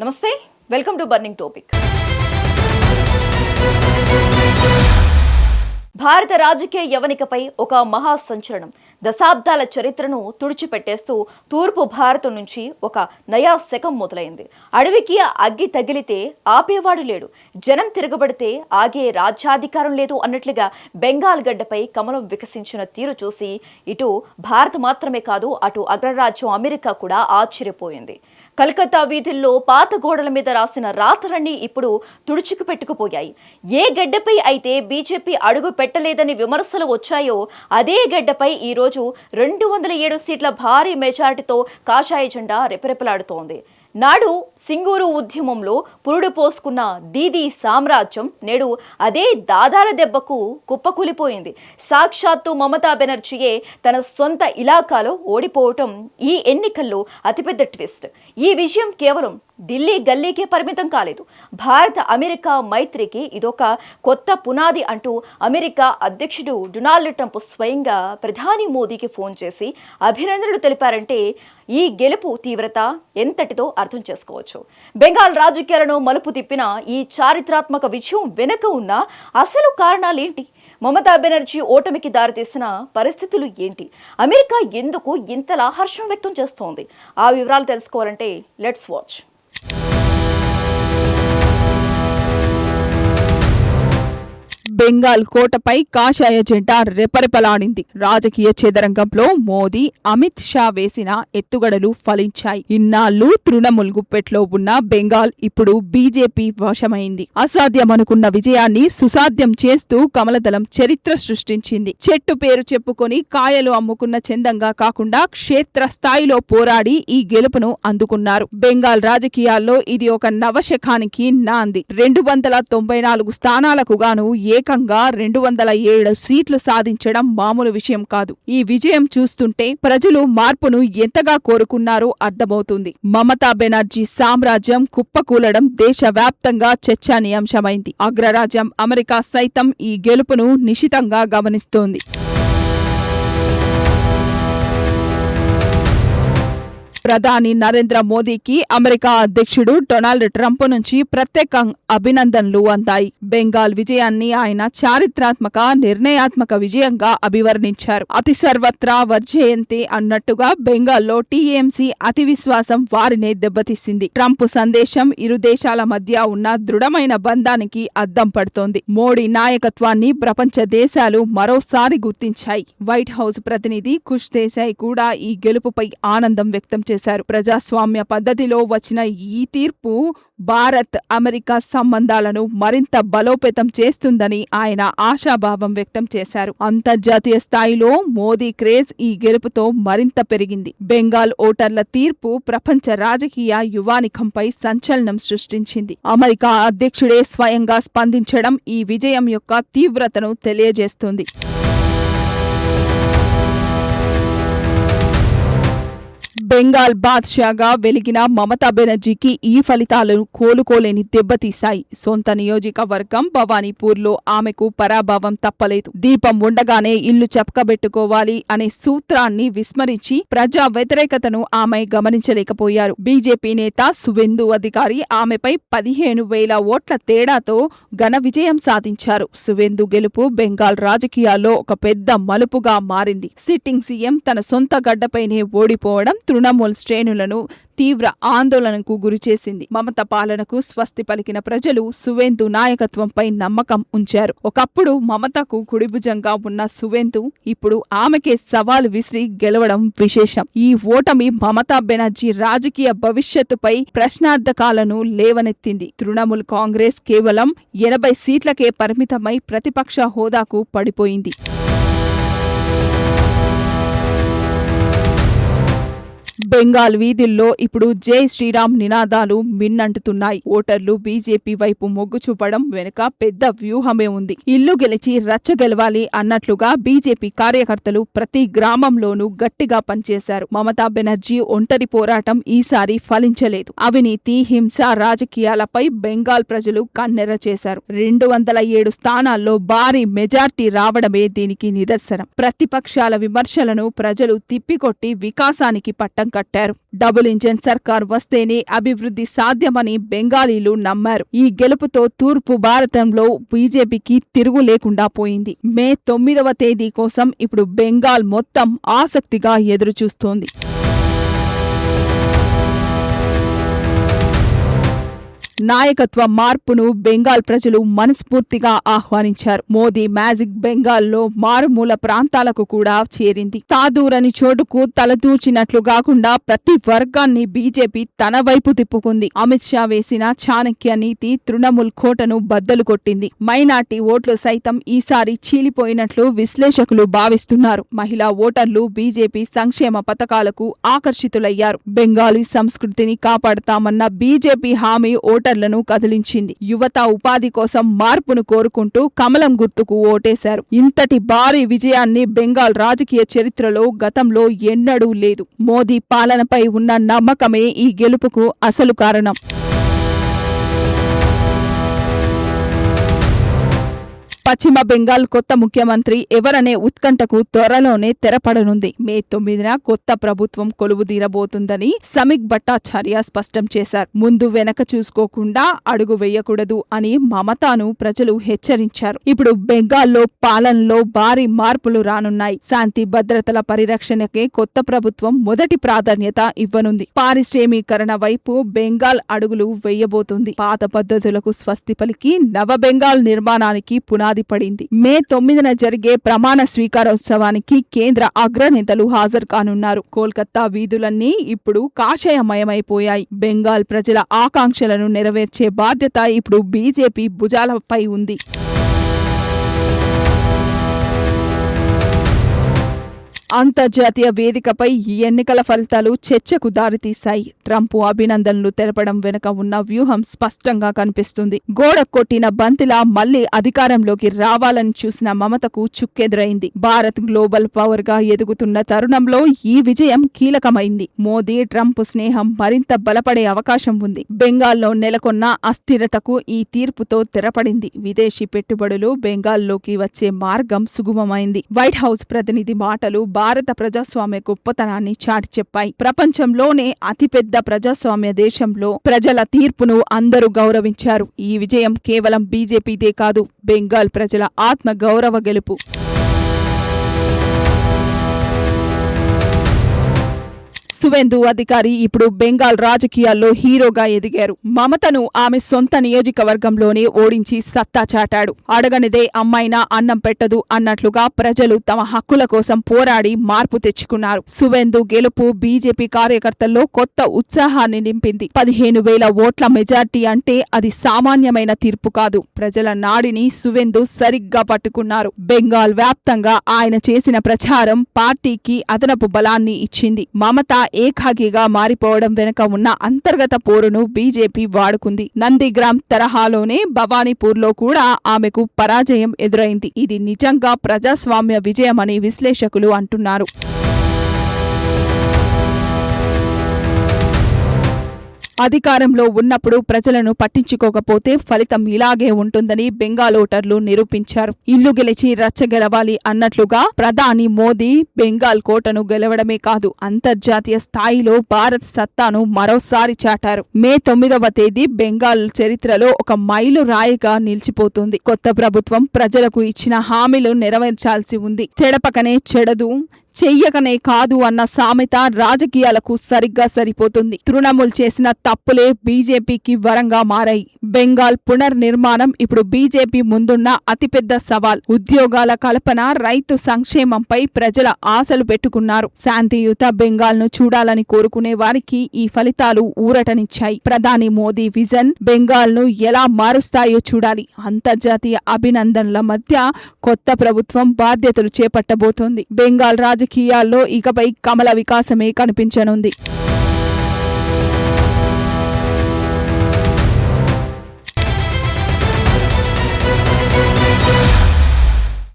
నమస్తే, welcome to burning topic. భారత రాజకీయ యవనికపై ఒక మహా సంచలనం. దశాబ్దాల చరిత్రను తుడిచిపెట్టేస్తూ తూర్పు భారతం నుంచి ఒక నయా శకం మొదలైంది. అడవికి అగ్గి తగిలితే ఆపేవాడు లేడు, జనం తిరగబడితే ఆగే రాజ్యాధికారం లేదు అన్నట్లుగా బెంగాల్ గడ్డపై కమలం వికసించిన తీరు చూసి ఇటు భారత్ మాత్రమే కాదు, అటు అగ్రరాజ్యం అమెరికా కూడా ఆశ్చర్యపోయింది. కలకత్తా వీధుల్లో పాత గోడల మీద రాసిన రాతలన్నీ ఇప్పుడు తుడుచుకు పెట్టుకుపోయాయి. ఏ గడ్డపై అయితే బీజేపీ అడుగు పెట్టలేదని విమర్శలు వచ్చాయో అదే గడ్డపై ఈరోజు 207 సీట్ల భారీ మెజారిటీతో కాషాయ జెండా రెపరెపలాడుతోంది. నాడు సింగూరు ఉద్యమంలో పురుడు పోసుకున్న దీదీ సామ్రాజ్యం నేడు అదే దాదాల దెబ్బకు కుప్పకూలిపోయింది. సాక్షాత్తు మమతా బెనర్జీయే తన సొంత ఇలాకాలో ఓడిపోవటం ఈ ఎన్నికల్లో అతిపెద్ద ట్విస్ట్. ఈ విషయం కేవలం ఢిల్లీ గల్లీకే పరిమితం కాలేదు. భారత అమెరికా మైత్రికి ఇదొక కొత్త పునాది అంటూ అమెరికా అధ్యక్షుడు డొనాల్డ్ ట్రంప్ స్వయంగా ప్రధాని మోదీకి ఫోన్ చేసి అభినందనలు తెలిపారంటే ఈ గెలుపు తీవ్రత ఎంతటితో అర్థం చేసుకోవచ్చు. బెంగాల్ రాజకీయాలను మలుపు తిప్పిన ఈ చారిత్రాత్మక విజయం వెనుక ఉన్న అసలు కారణాలేంటి? మమతా బెనర్జీ ఓటమికి దారితీసిన పరిస్థితులు ఏంటి? అమెరికా ఎందుకు ఇంతలా హర్షం వ్యక్తం చేస్తోంది? ఆ వివరాలు తెలుసుకోవాలంటే లెట్స్ వాచ్. బెంగాల్ కోటపై కాషాయ జెండా రెపరెపలాడింది. రాజకీయ చదరంగంలో మోదీ, అమిత్ షా వేసిన ఎత్తుగడలు ఫలించాయి. ఇన్నాళ్లు తృణమూల్ గుప్పెట్లో ఉన్న బెంగాల్ ఇప్పుడు బీజేపీ వశమైంది. అసాధ్యమనుకున్న విజయాన్ని సుసాధ్యం చేస్తూ కమలదళం చరిత్ర సృష్టించింది. చెట్టు పేరు చెప్పుకొని కాయలు అమ్ముకున్న చందంగా కాకుండా క్షేత్రస్థాయిలో పోరాడి ఈ గెలుపును అందుకున్నారు. బెంగాల్ రాజకీయాల్లో ఇది ఒక నవశకానికి నాంది. 294 స్థానాలకు గాను ఏకంగా 207 సీట్లు సాధించడం మామూలు విషయం కాదు. ఈ విజయం చూస్తుంటే ప్రజలు మార్పును ఎంతగా కోరుకున్నారో అర్థమవుతుంది. మమతా బెనర్జీ సామ్రాజ్యం కుప్పకూలడం దేశవ్యాప్తంగా చర్చానీయాంశమైంది. అగ్రరాజ్యం అమెరికా సైతం ఈ గెలుపును నిశితంగా గమనిస్తోంది. ప్రధాని నరేంద్ర మోదీకి అమెరికా అధ్యక్షుడు డొనాల్డ్ ట్రంప్ నుంచి ప్రత్యేక అభినందనలు అందాయి. బెంగాల్ విజయాన్ని ఆయన చారిత్రాత్మక, నిర్ణయాత్మక విజయంగా అభివర్ణించారు. అతి సర్వత్రా వర్జయంతి అన్నట్టుగా బెంగాల్లో టీఎంసీ అతి విశ్వాసం వారినే దెబ్బతీసింది. ట్రంప్ సందేశం ఇరు దేశాల మధ్య ఉన్న దృఢమైన బంధానికి అద్దం పడుతోంది. మోడీ నాయకత్వాన్ని ప్రపంచ దేశాలు మరోసారి గుర్తించాయి. వైట్ హౌస్ ప్రతినిధి కుష్ దేశాయ్ కూడా ఈ గెలుపుపై ఆనందం వ్యక్తం చేశారు. ప్రజాస్వామ్య పద్ధతిలో వచ్చిన ఈ తీర్పు భారత్ అమెరికా సంబంధాలను మరింత బలోపేతం చేస్తుందని ఆయన ఆశాభావం వ్యక్తం చేశారు. అంతర్జాతీయ స్థాయిలో మోదీ క్రేజ్ ఈ గెలుపుతో మరింత పెరిగింది. బెంగాల్ ఓటర్ల తీర్పు ప్రపంచ రాజకీయ యువానికంపై సంచలనం సృష్టించింది. అమెరికా అధ్యక్షుడే స్వయంగా స్పందించడం ఈ విజయం యొక్క తీవ్రతను తెలియజేస్తుంది. బెంగాల్ బాద్షాగా వెలిగిన మమతా బెనర్జీకి ఈ ఫలితాలను కోలుకోలేని దెబ్బతీశాయి. సొంత నియోజకవర్గం భవానీపూర్లో ఆమెకు పరాభవం తప్పలేదు. దీపం ఉండగానే ఇల్లు చపకబెట్టుకోవాలి అనే సూత్రాన్ని విస్మరించి ప్రజా వ్యతిరేకతను ఆమె గమనించలేకపోయారు. బీజేపీ నేత సువేందు అధికారి ఆమెపై 15,000 ఓట్ల తేడాతో ఘన విజయం సాధించారు. సువేందు గెలుపు బెంగాల్ రాజకీయాల్లో ఒక పెద్ద మలుపుగా మారింది. సిట్టింగ్ సీఎం తన సొంత గడ్డపైనే ఓడిపోవడం తృణమూల్ శ్రేణులను తీవ్ర ఆందోళనకు గురిచేసింది. మమత పాలనకు స్వస్తి పలికిన ప్రజలు సువేందు నాయకత్వంపై నమ్మకం ఉంచారు. ఒకప్పుడు మమతకు కుడిభుజంగా ఉన్న సువేందు ఇప్పుడు ఆమెకే సవాలు విసిరి గెలవడం విశేషం. ఈ ఓటమి మమతా బెనర్జీ రాజకీయ భవిష్యత్తుపై ప్రశ్నార్థకాలను లేవనెత్తింది. తృణమూల్ కాంగ్రెస్ కేవలం 80 సీట్లకే పరిమితమై ప్రతిపక్ష హోదాకు పడిపోయింది. బెంగాల్ వీధుల్లో ఇప్పుడు జై శ్రీరామ్ నినాదాలు మిన్నంటుతున్నాయి. ఓటర్లు బీజేపీ వైపు మొగ్గు చూపడం వెనుక పెద్ద వ్యూహమే ఉంది. ఇల్లు గెలిచి రచ్చ గెలవాలి అన్నట్లుగా బీజేపీ కార్యకర్తలు ప్రతి గ్రామంలోనూ గట్టిగా పనిచేశారు. మమతా బెనర్జీ ఒంటరి పోరాటం ఈసారి ఫలించలేదు. అవినీతి, హింస రాజకీయాలపై బెంగాల్ ప్రజలు కన్నెర్ర చేశారు. 207 స్థానాల్లో భారీ మెజార్టీ రావడమే దీనికి నిదర్శనం. ప్రతిపక్షాల విమర్శలను ప్రజలు తిప్పికొట్టి వికాసానికి పట్టం పట్టగట్టారు. డబుల్ ఇంజన్ సర్కార్ వస్తేనే అభివృద్ధి సాధ్యమని బెంగాలీలు నమ్మారు. ఈ గెలుపుతో తూర్పు భారతంలో బీజేపీకి తిరుగు లేకుండా పోయింది. మే 9వ తేదీ కోసం ఇప్పుడు బెంగాల్ మొత్తం ఆసక్తిగా ఎదురుచూస్తోంది. నాయకత్వ మార్పును బెంగాల్ ప్రజలు మనస్ఫూర్తిగా ఆహ్వానించారు. మోదీ మ్యాజిక్ బెంగాల్లో మారుమూల ప్రాంతాలకు కూడా చేరింది. తాదూరని చోటుకు తలదూర్చినట్లు కాకుండా ప్రతి వర్గాన్ని బీజేపీ తన వైపు తిప్పుకుంది. అమిత్ షా వేసిన చాణక్య నీతి తృణమూల్ కోటను బద్దలు కొట్టింది. మైనార్టీ ఓట్లు సైతం ఈసారి చీలిపోయినట్లు విశ్లేషకులు భావిస్తున్నారు. మహిళా ఓటర్లు బీజేపీ సంక్షేమ పథకాలకు ఆకర్షితులయ్యారు. బెంగాలీ సంస్కృతిని కాపాడతామన్న బీజేపీ హామీ ఓటర్లను కదిలించింది. యువత ఉపాధి కోసం మార్పును కోరుకుంటూ కమలం గుర్తుకు ఓటేశారు. ఇంతటి భారీ విజయాన్ని బెంగాల్ రాజకీయ చరిత్రలో గతంలో ఎన్నడూ లేదు. మోదీ పాలనపై ఉన్న నమ్మకమే ఈ గెలుపుకు అసలు కారణం. పశ్చిమ బెంగాల్ కొత్త ముఖ్యమంత్రి ఎవరనే ఉత్కంఠకు త్వరలోనే తెరపడనుంది. మే 9న కొత్త ప్రభుత్వం కొలువుదీరబోతుందని సమీక్ భట్టాచార్య స్పష్టం చేశారు. ముందు వెనక చూసుకోకుండా అడుగు వేయకూడదు అని మమతాను ప్రజలు హెచ్చరించారు. ఇప్పుడు బెంగాల్లో పాలనలో భారీ మార్పులు రానున్నాయి. శాంతి భద్రతల పరిరక్షణకే కొత్త ప్రభుత్వం మొదటి ప్రాధాన్యత ఇవ్వనుంది. పారిశ్రామీకరణ వైపు బెంగాల్ అడుగులు వేయబోతుంది. పాత పద్ధతులకు స్వస్తి పలికి నవ బెంగాల్ నిర్మాణానికి పునాది పడింది. మే 9న జరిగే ప్రమాణ స్వీకారోత్సవానికి కేంద్ర అగ్రనేతలు హాజరు కానున్నారు. కోల్కతా వీధులన్నీ ఇప్పుడు కాషాయమయమైపోయాయి. బెంగాల్ ప్రజల ఆకాంక్షలను నెరవేర్చే బాధ్యత ఇప్పుడు బీజేపీ భుజాలపై ఉంది. అంతర్జాతీయ వేదికపై ఈ ఎన్నికల ఫలితాలు చర్చకు దారితీశాయి. ట్రంప్ అభినందనలు తెలపడం వెనుక ఉన్న వ్యూహం స్పష్టంగా కనిపిస్తుంది. గోడ కొట్టిన బంతిలా మళ్లీ అధికారంలోకి రావాలని చూసిన మమతకు చుక్కెదురైంది. భారత్ గ్లోబల్ పవర్ గా ఎదుగుతున్న తరుణంలో ఈ విజయం కీలకమైంది. మోదీ ట్రంప్ స్నేహం మరింత బలపడే అవకాశం ఉంది. బెంగాల్లో నెలకొన్న అస్థిరతకు ఈ తీర్పుతో తెరపడింది. విదేశీ పెట్టుబడులు బెంగాల్లోకి వచ్చే మార్గం సుగమమైంది. వైట్ హౌస్ ప్రతినిధి మాటలు భారత ప్రజాస్వామ్య గొప్పతనాన్ని చాటి చెప్పాయి. ప్రపంచంలోనే అతిపెద్ద ప్రజాస్వామ్య దేశంలో ప్రజల తీర్పును అందరూ గౌరవించారు. ఈ విజయం కేవలం బీజేపీదే కాదు, బెంగాల్ ప్రజల ఆత్మ గౌరవ గెలుపు. సువేందు అధికారి ఇప్పుడు బెంగాల్ రాజకీయాల్లో హీరోగా ఎదిగారు. మమతను ఆమె సొంత నియోజకవర్గంలోనే ఓడించి సత్తా చాటాడు. అడగనిదే అమ్మాయినా అన్నం పెట్టదు అన్నట్లుగా ప్రజలు తమ హక్కుల కోసం పోరాడి మార్పు తెచ్చుకున్నారు. సువేందు గెలుపు బీజేపీ కార్యకర్తల్లో కొత్త ఉత్సాహాన్ని నింపింది. 15,000 ఓట్ల మెజార్టీ అంటే అది సామాన్యమైన తీర్పు కాదు. ప్రజల నాడిని సువేందు సరిగ్గా పట్టుకున్నారు. బెంగాల్ వ్యాప్తంగా ఆయన చేసిన ప్రచారం పార్టీకి అదనపు బలాన్ని ఇచ్చింది. మమత ఏకాకిగా మారిపోవడం వెనుక ఉన్న అంతర్గత పోరును బీజేపీ వాడుకుంది. నందిగ్రామ్ తరహాలోనే భవానీపూర్లో కూడా ఆమెకు పరాజయం ఎదురైంది. ఇది నిజంగా ప్రజాస్వామ్య విజయమని విశ్లేషకులు అంటున్నారు. అధికారంలో ఉన్నప్పుడు ప్రజలను పట్టించుకోకపోతే ఫలితం ఇలాగే ఉంటుందని బెంగాల్ ఓటర్లు నిరూపించారు. ఇల్లు గెలిచి రచ్చ గెలవాలి అన్నట్లుగా ప్రధాని మోదీ బెంగాల్ కోటను గెలవడమే కాదు, అంతర్జాతీయ స్థాయిలో భారత్ సత్తాను మరోసారి చాటారు. మే 9వ తేదీ బెంగాల్ చరిత్రలో ఒక మైలు రాయిగా నిలిచిపోతుంది. కొత్త ప్రభుత్వం ప్రజలకు ఇచ్చిన హామీలు నెరవేర్చాల్సి ఉంది. చెడపకనే చెడదు, చెయ్యకనే కాదు అన్న సామెత రాజకీయాలకు సరిగ్గా సరిపోతుంది. తృణమూల్ చేసిన తప్పులే బీజేపీకి వరంగా మారాయి. బెంగాల్ పునర్నిర్మాణం ఇప్పుడు బీజేపీ ముందున్న అతిపెద్ద సవాల్. ఉద్యోగాల కల్పన, రైతు సంక్షేమంపై ప్రజల ఆశలు పెట్టుకున్నారు. శాంతియుత బెంగాల్ ను చూడాలని కోరుకునే వారికి ఈ ఫలితాలు ఊరటనిచ్చాయి. ప్రధాని మోదీ విజన్ బెంగాల్ ను ఎలా మారుస్తాయో చూడాలి. అంతర్జాతీయ అభినందనల మధ్య కొత్త ప్రభుత్వం బాధ్యతలు చేపట్టబోతోంది. బెంగాల్ రాజకీయాల్లో ఇకపై కమల వికాసమే కనిపించనుంది.